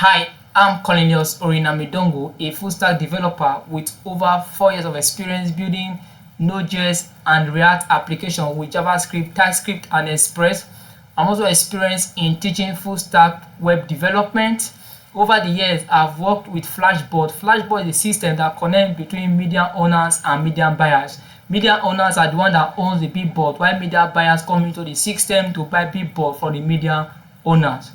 Hi, I'm Cornelius Orinamidongo, a full stack developer with over 4 years of experience building Node.js and React applications with JavaScript, TypeScript, and Express. I'm also experienced in teaching full stack web development. Over the years, I've worked with Flashboard. Flashboard is a system that connects between media owners and media buyers. Media owners are the one that owns the billboard, while media buyers come into the system to buy billboard from the media owners.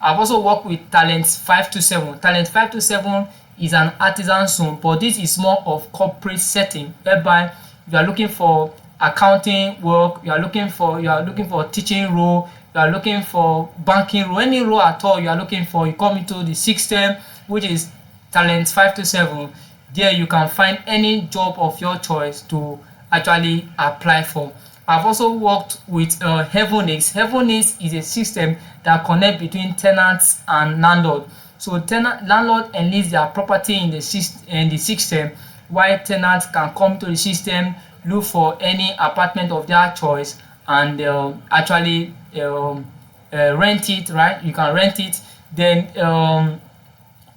I've also worked with Talent 527. Talent 527 is an artisan zone, but this is more of corporate setting whereby you are looking for accounting work, you are looking for teaching role, you are looking for banking role, any role at all you are looking for, you come into the system, which is Talent 527. There you can find any job of your choice to actually apply for. I've also worked with Heavenix. Heavenix is a system that connects between tenants and landlord. So landlord enlists their property in the system, while tenants can come to the system, look for any apartment of their choice, and actually rent it. Right, you can rent it. Then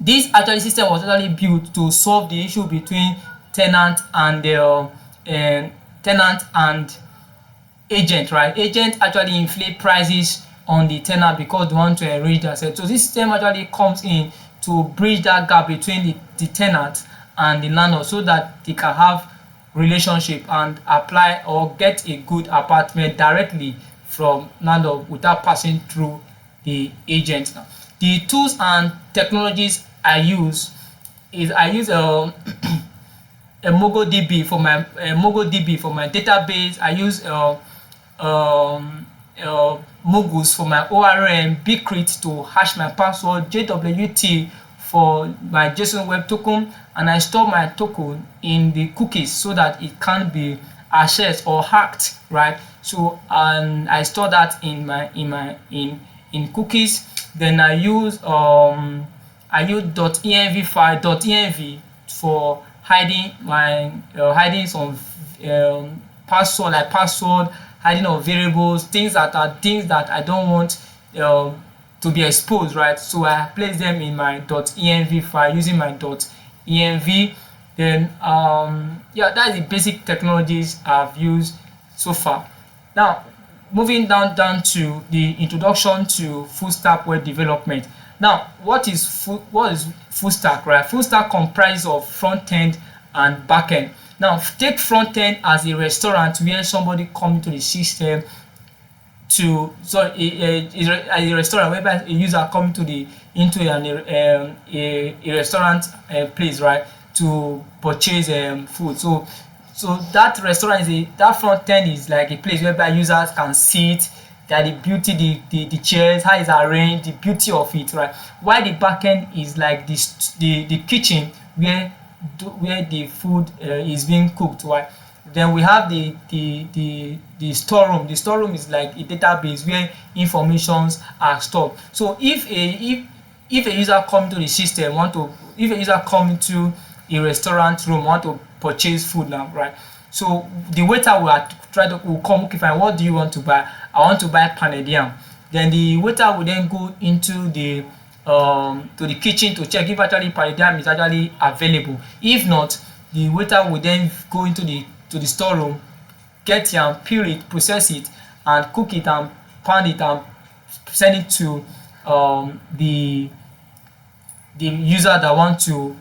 this actually system was actually built to solve the issue between tenant and tenant and agent. Right, agent actually inflate prices on the tenant because they want to enrich themselves. So this system actually comes in to bridge that gap between the tenant and the landlord so that they can have relationship and apply or get a good apartment directly from landlord without passing through the agent. The tools and technologies I use a MongoDB for my database. I use Mogus for my ORM, Bcrypt to hash my password, JWT for my JSON Web Token, and I store my token in the cookies so that it can't be accessed or hacked, right? So and I store that in cookies. Then I use .env file .env for hiding some password, like password, hiding of variables, things that I don't want to be exposed, right? So I place them in my .env file using my .env. Then yeah, that's the basic technologies I've used so far. Now moving down to the introduction to full stack web development. Now what is full stack, right? Full stack comprises of front end and back end. Now take front end as a restaurant where somebody come into the system to a restaurant whereby a user come to the into a restaurant place, right, to purchase food. So that restaurant that front end is like a place whereby users can sit, that the beauty, the chairs, how it's arranged, the beauty of it, right? While the back end is like the kitchen where the food is being cooked, right? Then we have the storeroom. The storeroom is like a database where informations are stored. So if a user come to the system if a user come to a restaurant room want to purchase food now, right? So the waiter will come, okay fine, what do you want to buy? I want to buy pounded yam. Then the waiter will then go into the to the kitchen to check if actually pounded yam is actually available. If not, the waiter will then go into the storeroom, get yam, peel it, process it, and cook it and pound it and send it to the user that want to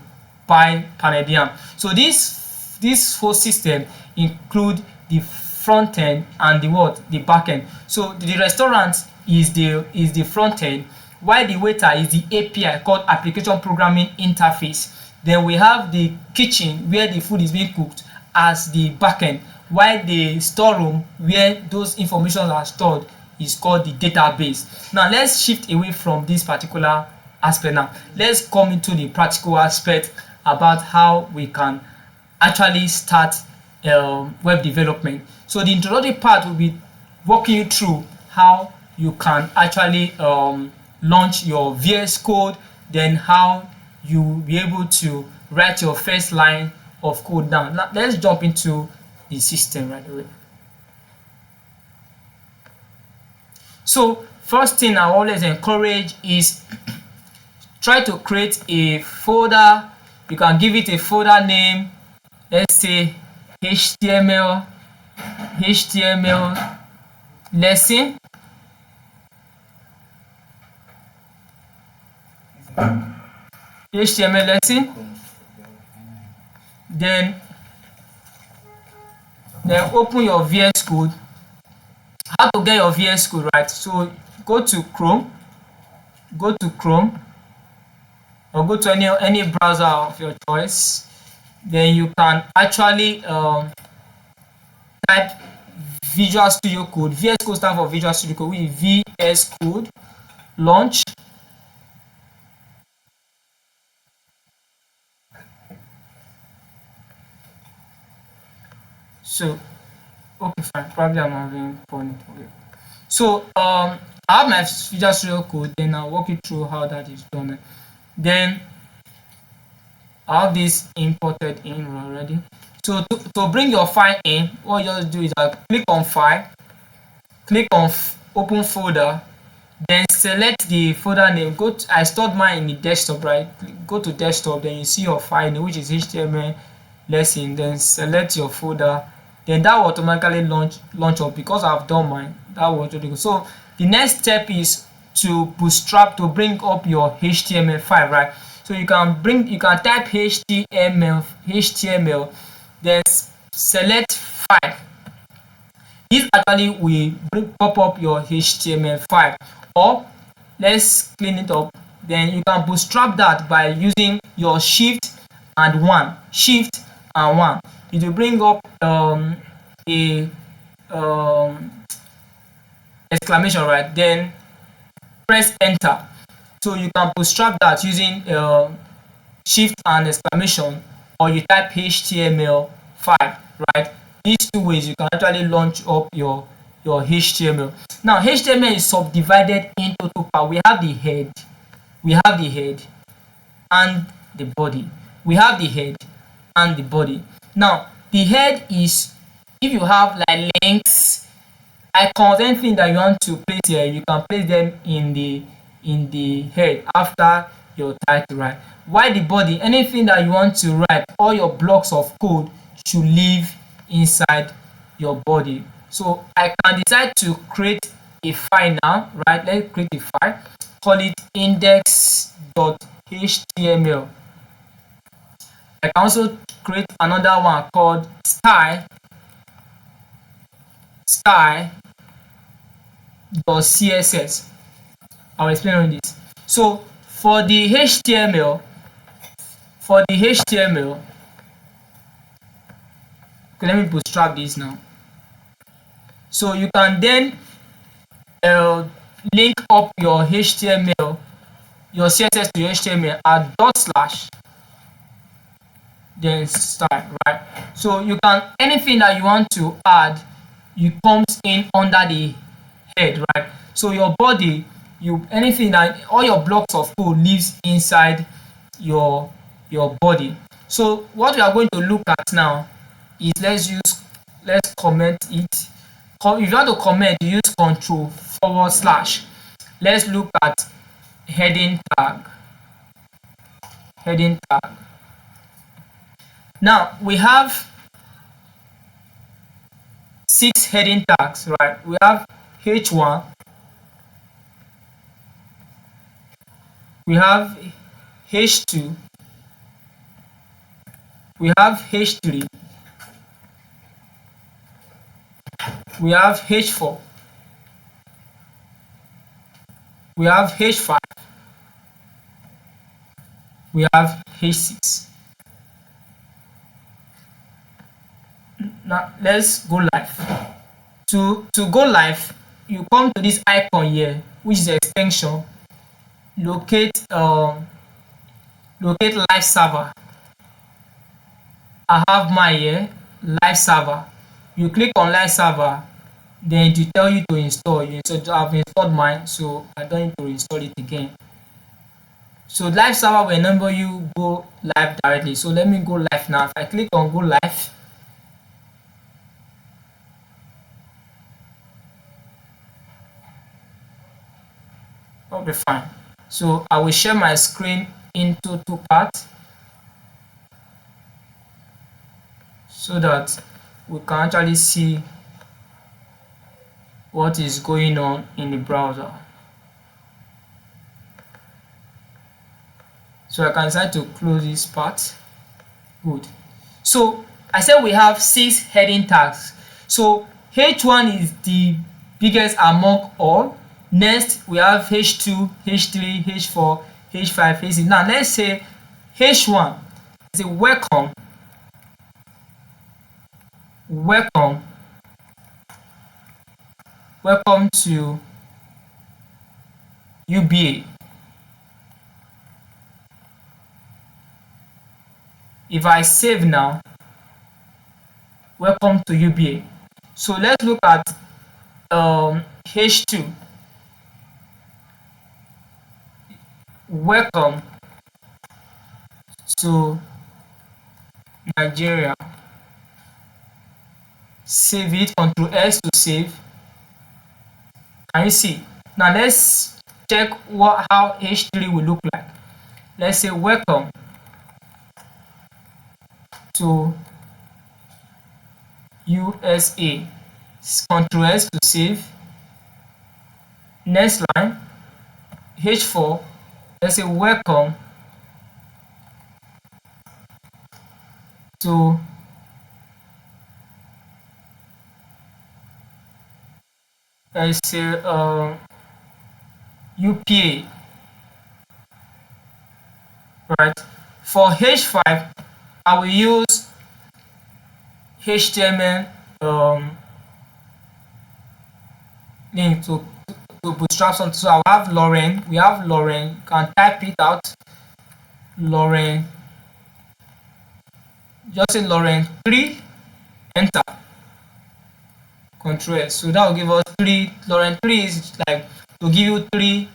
buy pounded yam. So this whole system include the front end and the back end. So the restaurant is the front end, while the waiter is the API called application programming interface. Then we have the kitchen where the food is being cooked as the back end, while the storeroom where those information are stored is called the database. Now let's shift away from this particular aspect. Now let's come into the practical aspect about how we can actually start web development. So the introductory part will be walking you through how you can actually launch your VS Code, then how you will be able to write your first line of code down. Now let's jump into the system right away. So first thing I always encourage is try to create a folder. You can give it a folder name. Let's say HTML lesson. HTML lesson. Then open your VS Code. How to get your VS Code, right? So go to Chrome or go to any browser of your choice. Then you can actually type Visual Studio Code. VS Code stands for Visual Studio Code, which is VS Code launch. So okay, fine, probably I'm having fun. Okay. So I have my Visual Studio Code, then I'll walk you through how that is done. Then I have this imported in already. So to bring your file in, what you just do is click on file, click on open folder, then select the folder name. I stored mine in the desktop, right? Go to desktop, then you see your file name, which is HTML lesson. Then select your folder, then that will automatically launch up. Because I've done mine, that will automatically go. So the next step is to bootstrap to bring up your HTML file, right? So you can type HTML, then select file. This actually will pop up your HTML file. Or let's clean it up. Then you can bootstrap that by using your shift and 1. Shift and 1. It will bring up a exclamation, right? Then press enter. So you can bootstrap that using shift and exclamation, or you type HTML5, right? These two ways you can actually launch up your HTML. Now HTML is subdivided into two parts. We have the head and the body. Now the head is, if you have like links, icons, anything that you want to place here, you can place them in the head after your title, right? While the body, anything that you want to write, all your blocks of code should live inside your body. So I can decide to create a file now, right? Let's create a file, call it index.html. I can also create another one called style.css. I'll explain on this. So for the HTML, okay, let me bootstrap this now. So you can then link up your HTML, your CSS to your HTML at /, then style, right? So you can, anything that you want to add, you comes in under the head, right? So your body, anything that, all your blocks of code lives inside your body. So what we are going to look at now is, let's comment it. If you want to comment, you use control /. Let's look at heading tag. Now we have 6 heading tags, right? We have h1, we have h2, we have h3, we have h4, we have h5, we have h6. Now let's go live. To go live, you come to this icon here, which is extension. Locate live server. I have mine here, live server. You click on live server, then it will tell you to install. I've installed mine, so I don't need to install it again. So live server will enable you go live directly. So let me go live now. If I click on go live, that'll be fine. So I will share my screen into two parts so that we can actually see what is going on in the browser. So I can decide to close this part. Good. So I said we have 6 heading tags. So H1 is the biggest among all. Next we have H2, H3, H4, H5, H6. Now let's say H1 is a welcome to UBA. If I save now, welcome to UBA. So let's look at H2. Welcome to Nigeria. Save it, Ctrl S to save. Can you see? Now let's check how H3 will look like. Let's say welcome to USA. Ctrl S to save. Next line, H4. Let's say welcome to let's say UPA. Right. For H5, I will use HTML link to bootstrap something. So I'll have Lauren. We have Lauren. You can type it out. Lauren. Just say Lauren 3. Enter. Control S. So that will give us 3. Lauren 3 is like to give you 3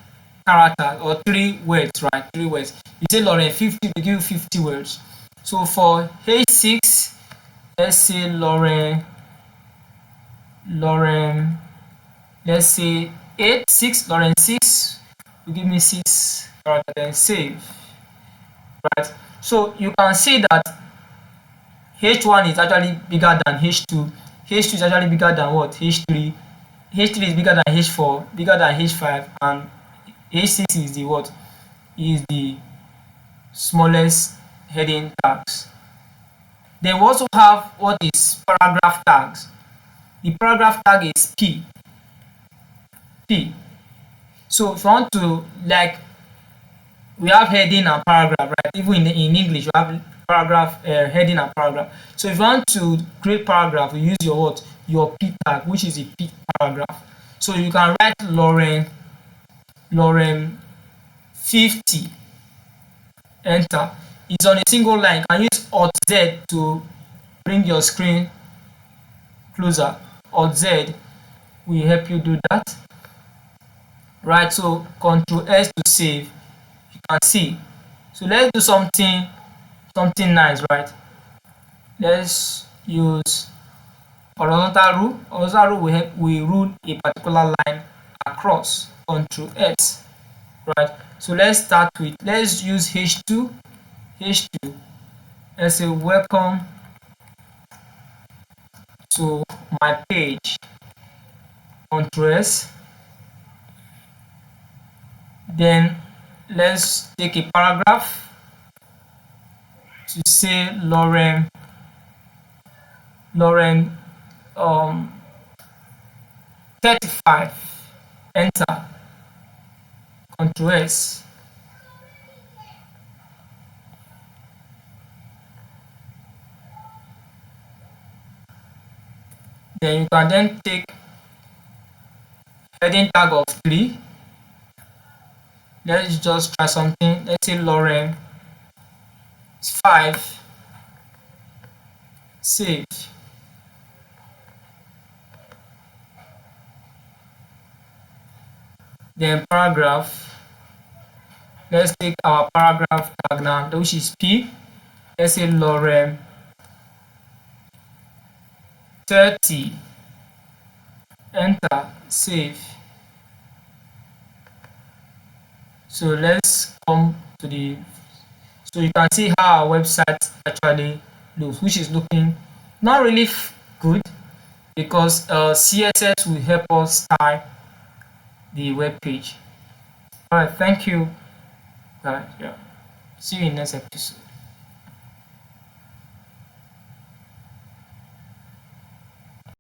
characters or 3 words, right? 3 words. You say Lauren 50 to give you 50 words. So for H6, let's say Lauren, let's say 6, Lauren 6 will give me 6 characters, then save. Right? So you can see that H1 is actually bigger than H2. H2 is actually bigger than what? H3. H3 is bigger than H4, bigger than H5, and H6 is the what? Is the smallest heading tags. Then we also have what is paragraph tags. The paragraph tag is P. So if you want to, like, we have heading and paragraph, right? Even in English, you have paragraph, heading and paragraph. So if you want to create paragraph, you use your what? Your P tag, which is a P paragraph. So you can write Lauren 50. Enter. It's on a single line. You can use Alt Z to bring your screen closer. Alt Z will help you do that. Right, so Ctrl S to save. You can see. So let's do something nice, right? Let's use horizontal rule. Horizontal rule will rule a particular line across. Ctrl S. Right. So let's start with, let's use H2. Let's say welcome to my page. Ctrl S. Then let's take a paragraph to say Lauren 35. Enter. Ctrl S. Then you can then take heading tag of 3. Let's just try something. Let's say Lauren 5. Save. Then paragraph. Let's take our paragraph tag now, which is P. Let's say Lauren 30. Enter. Save. So let's come to the, so you can see how our website actually looks, which is looking not really good, because CSS will help us style the web page. All right, thank you. Yeah, see you in next episode.